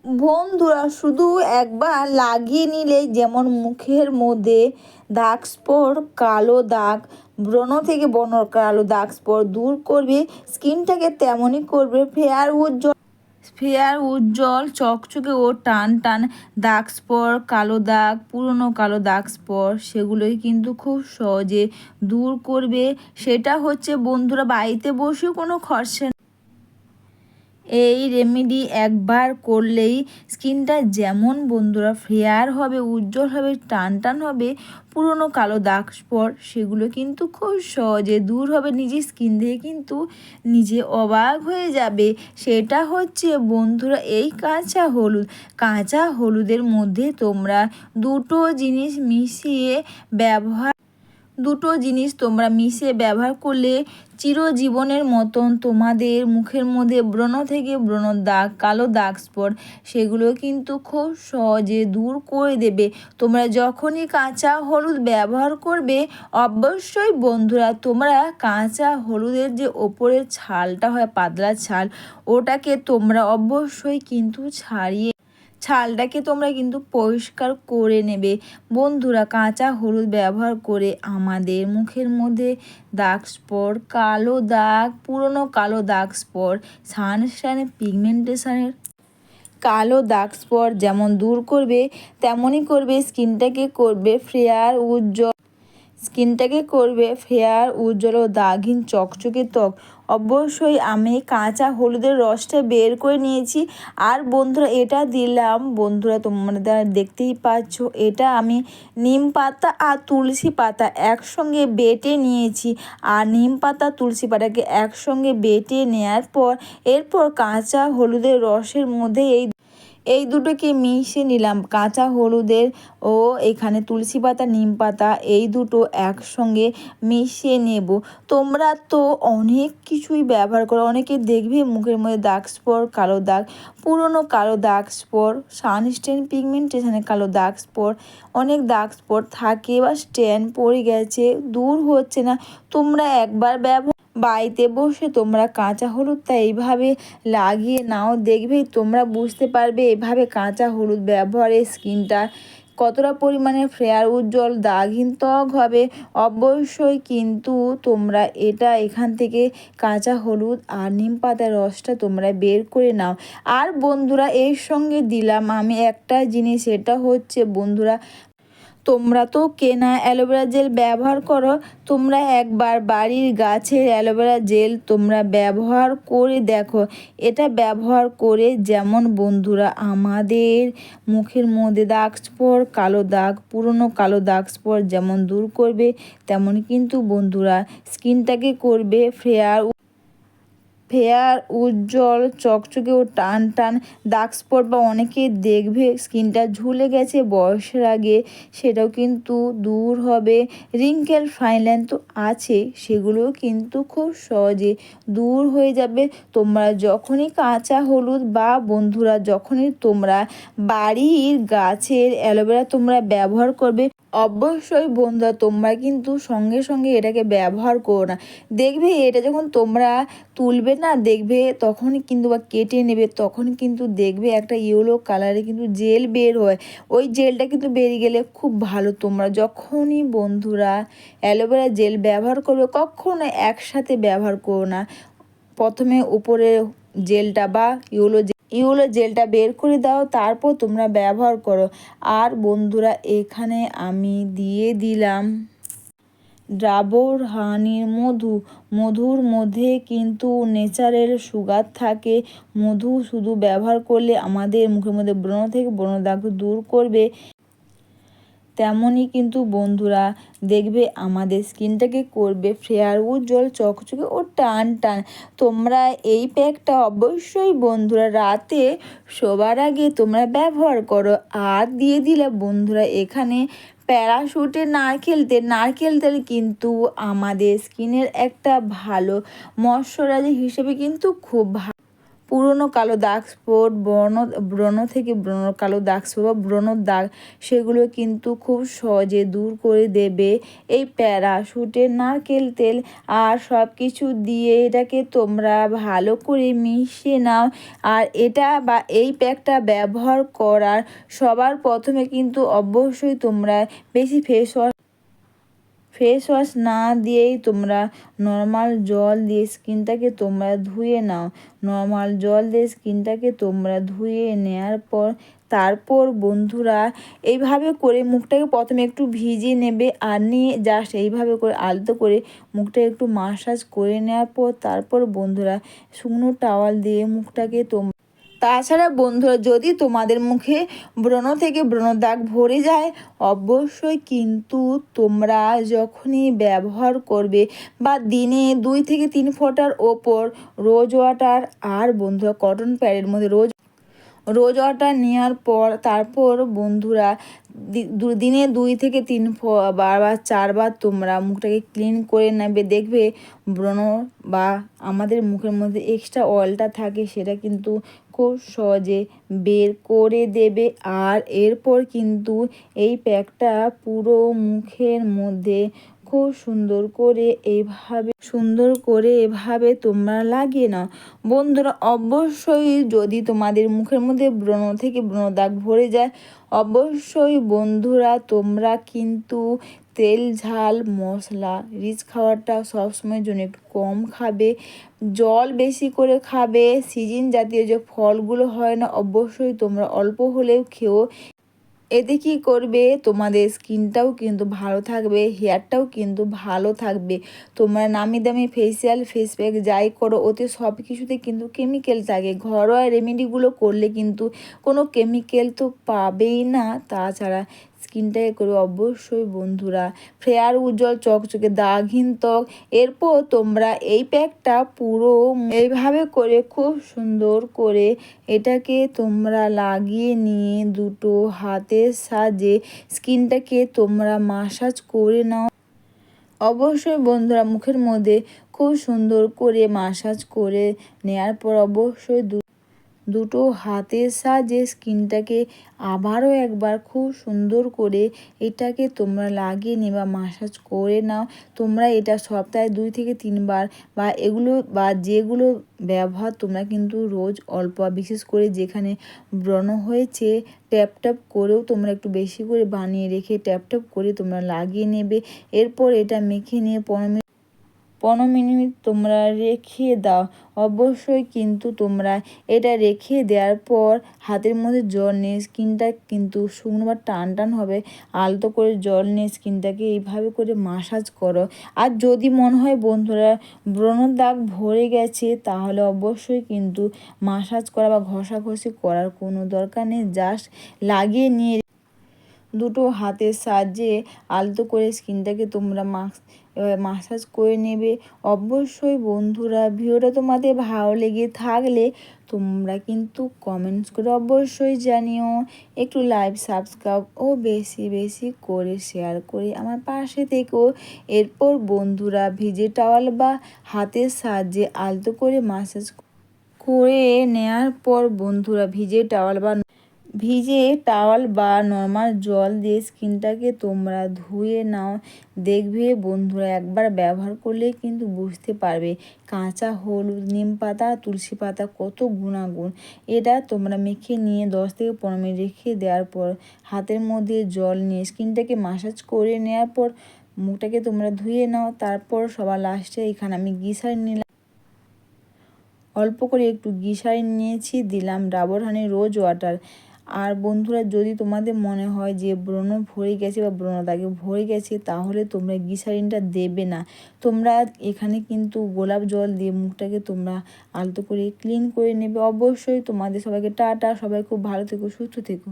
বন্ধুরা শুধু একবার লাগিয়ে নিলেই যেমন মুখের মধ্যে দাগ স্পট, কালো দাগ, ব্রণ থেকে কালো দাগ স্পট দূর করবে, স্কিনটাকে তেমনই করবে ফেয়ার উজ্জ্বল চকচকে ও টান টান। দাগ স্পট, কালো দাগ, পুরনো কালো দাগ স্পট সেগুলোই কিন্তু খুব সহজে দূর করবে। সেটা হচ্ছে বন্ধুরা বাড়িতে বসেও কোনো খরচা। এই রেমেডি একবার করলেই স্কিনটা যেমন বন্ধুরা ফেয়ার হবে, উজ্জ্বল হবে, টান টান হবে, পুরনো কালো দাগ স্পট সেগুলো কিন্তু খুব সহজে দূর হবে। নিজের স্কিন দিয়ে কিন্তু নিজে অবাক হয়ে যাবে। সেটা হচ্ছে বন্ধুরা এই কাঁচা হলুদের মধ্যে তোমরা দুটো জিনিস তোমরা মিশিয়ে ব্যবহার করলে চিরজীবনের মতন তোমাদের মুখের মধ্যে ব্রণ থেকে দাগ, কালো দাগ স্পট সেগুলো কিন্তু খুব সহজে দূর করে দেবে। তোমরা যখনই কাঁচা হলুদ ব্যবহার করবে, অবশ্যই বন্ধুরা তোমরা কাঁচা হলুদের যে ওপরের ছালটা হয়, পাতলা ছাল, ওটাকে তোমরা অবশ্যই কিন্তু ছালটাকে তোমরা কিন্তু পরিষ্কার করে নেবে। বন্ধুরা কাঁচা হলুদ ব্যবহার করে আমাদের মুখের মধ্যে দাগ স্পট, কালো দাগ, পুরনো কালো দাগ স্পট, সানস্ক্রিনের পিগমেন্টেশনের কালো দাগ স্পট যেমন দূর করবে, তেমনই করবে স্কিনটাকে করবে ফেয়ার উজ্জ্বল ও দাগহীন চকচকে ত্বক। অবশ্যই আমি কাঁচা হলুদের রসটা বের করে নিয়েছি। আর বন্ধুরা এটা দিলাম, বন্ধুরা তোমরা দেখতেই পাচ্ছ, এটা আমি নিম পাতা আর তুলসী পাতা একসঙ্গে বেটে নিয়েছি। আর নিম পাতা তুলসী পাতাকে একসঙ্গে বেটে নেওয়ার পর এরপর কাঁচা হলুদের রসের মধ্যে এই দুটোকে মিশিয়ে নিলাম। কাঁচা হলুদের ও এখানে তুলসী পাতা, নিম পাতা এই দুটো একসঙ্গে মিশিয়ে নেব। তোমরা তো অনেক কিছুই ব্যবহার করো, অনেকে দেখবে মুখের মধ্যে দাগ স্পট, কালো দাগ, পুরনো কালো দাগ স্পট, সানস্ক্রিন পিগমেন্টেশনের কালো দাগ স্পট, অনেক দাগ স্পট থাকে বা স্ট্যান্ড পড়ে গেছে, দূর হচ্ছে না। তোমরা একবার বাড়িতে বসে তোমরা কাঁচা হলুদটা এইভাবে লাগিয়ে নাও, দেখবেই তোমরা বুঝতে পারবে এভাবে কাঁচা হলুদ ব্যবহারে স্কিনটা কতটা পরিমাণে ফেয়ার উজ্জ্বল দাগহীন ত্বক হবে। অবশ্যই কিন্তু তোমরা এখান থেকে কাঁচা হলুদ আর নিম পাতার রসটা তোমরা বের করে নাও। আর বন্ধুরা এর সঙ্গে দিলাম আমি একটা জিনিস, এটা হচ্ছে বন্ধুরা তোমরা তো কেনা অ্যালোভেরা জেল ব্যবহার করো, তোমরা একবার বাড়ির গাছের অ্যালোভেরা জেল তোমরা ব্যবহার করে দেখো। এটা ব্যবহার করে যেমন বন্ধুরা আমাদের মুখের মধ্যে দাগ স্পট, কালো দাগ, পুরনো কালো দাগ স্পট যেমন দূর করবে, তেমন কিন্তু বন্ধুরা স্কিনটাকে করবে ফেয়ার উজ্জ্বল চকচকে ও টান টান। দাগ স্পট বা অনেকে দেখবে স্কিনটা ঝুলে গেছে বয়সের আগে, সেটাও কিন্তু দূর হবে। রিঙ্কেল ফাইন লাইন তো আছে, সেগুলোও কিন্তু খুব সহজে দূর হয়ে যাবে। তোমরা যখনই কাঁচা হলুদ বা বন্ধুরা যখনই তোমরা বাড়ির গাছের অ্যালোভেরা তোমরা ব্যবহার করবে, অবশ্যই বন্ধুরা তোমরা কিন্তু সঙ্গে সঙ্গে এটাকে ব্যবহার করো না। দেখবে এটা যখন তোমরা তুলবে না, দেখবে তখনই কিন্তু বা কেটে নেবে, তখন কিন্তু দেখবে একটা ইয়েলো কালারে কিন্তু জেল বের হয়। ওই জেলটা কিন্তু বেরিয়ে গেলে খুব ভালো। তোমরা যখনই বন্ধুরা অ্যালোভেরা জেল ব্যবহার করবে, কখনো একসাথে ব্যবহার করো না। প্রথমে উপরে জেলটা বা ইউলো জেলটা বের করে দাও, তারপর তোমরা ব্যবহার করো। আর বন্ধুরা এখানে আমি দিয়ে দিলাম ডাবর হানির মধুর মধ্যে কিন্তু ন্যাচারাল সুগার থাকে। মধু শুধু ব্যবহার করলে আমাদের মুখের মধ্যে ব্রণ থেকে দাগ দূর করবে। তেমনই কিন্তু বন্ধুরা দেখবে আমাদের স্কিনটাকে করবে ফেয়ার উজ্জ্বল চকচকে ও টান টান। তোমরা এই প্যাকটা অবশ্যই বন্ধুরা রাতে শোবার আগে তোমরা ব্যবহার করো। আর দিয়ে দিলে বন্ধুরা এখানে প্যারাশুটের নারকেল তেল কিন্তু আমাদের স্কিনের একটা ভালো ময়শ্চারাইজার হিসেবে কিন্তু খুব পুরনো কালো দাগ স্পট ব্রণ থেকে কালো দাগ স্পট বা ব্রণর দাগ সেগুলো কিন্তু খুব সহজে দূর করে দেবে এই প্যারাশুটের নারকেল তেল। আর সব কিছু দিয়ে এটাকে তোমরা ভালো করে মিশিয়ে নাও। আর এটা বা এই প্যাকটা ব্যবহার করার সবার প্রথমে কিন্তু অবশ্যই তোমরা বেশি ফেস ওয়াশ না দিয়েই তোমরা নর্মাল জল দিয়ে স্কিনটাকে তোমরা ধুয়ে নাও। নর্মাল জল দিয়ে স্কিনটাকে তোমরা ধুয়ে নেওয়ার পর তারপর বন্ধুরা এইভাবে করে মুখটাকে প্রথমে একটু ভিজিয়ে নেবে, আর নিয়ে জাস্ট এইভাবে করে আলতো করে মুখটা একটু মাসাজ করে নেওয়ার পর তারপর বন্ধুরা শুকনো টাওয়াল দিয়ে মুখটাকে তাছাড়া বন্ধুরা যদি তোমাদের মুখে ব্রণ থেকে ব্রণ দাগ ভরে যায় অবশ্যই কিন্তু তোমরা যখনই ব্যবহার করবে বা দিনে 2 থেকে 3 ফোঁটার ওপর রোজ ওয়াটার আর বন্ধুরা কটন প্যাডের মধ্যে রোজ ওয়াটার নেওয়ার পর তারপর বন্ধুরা দিনে 2 থেকে 3 বার বা 4 বার তোমরা মুখটাকে ক্লিন করে নেবে। দেখবে ব্রণ বা আমাদের মুখের মধ্যে এক্সট্রা অয়েলটা থাকে সেটা কিন্তু খুব সহজে বের করে দেবে। আর এরপর কিন্তু এই প্যাকটা পুরো মুখের মধ্যে খুব সুন্দর করে এভাবে তোমরা লাগিয়ে নাও। বন্ধুরা অবশ্যই যদি তোমাদের মুখের মধ্যে ব্রণ থেকে ব্রণ দাগ ভরে যায় অবশ্যই বন্ধুরা তোমরা কিন্তু তেল ঝাল মশলা রিচ খাবারটা সবসময়ের জন্য একটু কম খাবে, জল বেশি করে খাবে, সিজন জাতীয় যে ফলগুলো হয় না অবশ্যই তোমরা অল্প হলেও খেও। এতে কী করবে তোমাদের স্কিনটাও কিন্তু ভালো থাকবে, হেয়ারটাও কিন্তু ভালো থাকবে। তোমরা নামি দামি ফেস প্যাক যাই করো ওতে সব কিছুতে কিন্তু কেমিক্যাল থাকে। ঘরোয়া রেমেডিগুলো করলে কিন্তু কোনো কেমিক্যাল তো পাবেই না। তাছাড়া স্কিনটাকে করবে অবশ্যই বন্ধুরা ফেয়ার উজ্জ্বল চকচকে দাগহীন ত্বক। এরপর তোমরা এই প্যাকটা পুরো এইভাবে করে খুব সুন্দর করে এটাকে তোমরা লাগিয়ে নিয়ে দুটো হাতের সাহায্যে স্কিনটাকে তোমরা মাসাজ করে নাও। অবশ্যই বন্ধুরা মুখের মধ্যে খুব সুন্দর করে মাসাজ করে নেওয়ার পর অবশ্যই দুটো হাতের সাহায্যে স্কিনটাকে আবারও একবার খুব সুন্দর করে এটাকে তোমরা লাগিয়ে নেবা, মাসাজ করে নাও। তোমরা এটা সপ্তাহে 2 থেকে 3 বার বা এগুলো বা যেগুলো ব্যবহার তোমরা কিন্তু রোজ অল্প, বিশেষ করে যেখানে ব্রণ হয়েছে ট্যাপ করেও তোমরা একটু বেশি করে বানিয়ে রেখে ট্যাপ করে তোমরা লাগিয়ে নেবে। এরপর এটা মেখে নিয়ে 15 মিনিট তোমরা রেখে দাও। অবশ্যই কিন্তু তোমরা এটা রেখে দেওয়ার পর হাতের মধ্যে জল নিয়ে স্কিনটা কিন্তু শুকনো বা টান হবে, আলতো করে জল নিয়ে স্কিনটাকে এইভাবে করে মাসাজ করো। আর যদি মনে হয় বন্ধুরা ব্রণর দাগ ভরে গেছে তাহলে অবশ্যই কিন্তু মাসাজ করা বা ঘষাঘষি করার কোনো দরকার নেই, জাস্ট লাগিয়ে নিয়ে দুটো হাতের সাহায্যে আলতো করে স্কিনটাকে তোমরা মাসাজ করে নেবে। অবশ্যই বন্ধুরা ভিডিওটা তোমাদের ভালো লেগে থাকলে তোমরা কিন্তু কমেন্টস করে অবশ্যই জানিও, একটু লাইভ সাবস্ক্রাইব ও বেশি করে শেয়ার করে আমার পাশে থেকো। এরপর বন্ধুরা ভিজে টাওয়াল বা হাতের সাহায্যে আলতো করে মাসাজ করে নেওয়ার পর বন্ধুরা ভিজে টাওয়াল বা নর্মাল জল দিয়ে স্কিনটাকে তোমরা ধুয়ে নাও। দেখবে বন্ধুরা একবার ব্যবহার করলে কিন্তু বুঝতে পারবে কাঁচা হলুদ, নিম পাতা, তুলসী পাতা কত গুণাগুণ। এটা তোমরা মেখে নিয়ে 10 থেকে 15 মিনিট রেখে দেওয়ার পর হাতের মধ্যে জল নিয়ে স্কিনটাকে মাসাজ করে নেওয়ার পর মুখটাকে তোমরা ধুয়ে নাও। তারপর সবার লাস্টে এখানে আমি গ্লিসারিন নিলাম, অল্প করে একটু গ্লিসারিন নিয়েছি, দিলাম ডাবর হানি রোজ ওয়াটার। আর বন্ধুরা যদি তোমাদের মনে হয় যে ব্রণ ভরে গেছে বা ব্রণ দাগে ভরে গেছে তাহলে তোমরা গ্লিসারিনটা দেবে না, তোমরা এখানে কিন্তু গোলাপ জল দিয়ে মুখটাকে তোমরা আলতো করে ক্লিন করে নেবে। অবশ্যই তোমাদের সবাইকে টাটা, সবাই খুব ভালো থেকো, সুস্থ থেকো।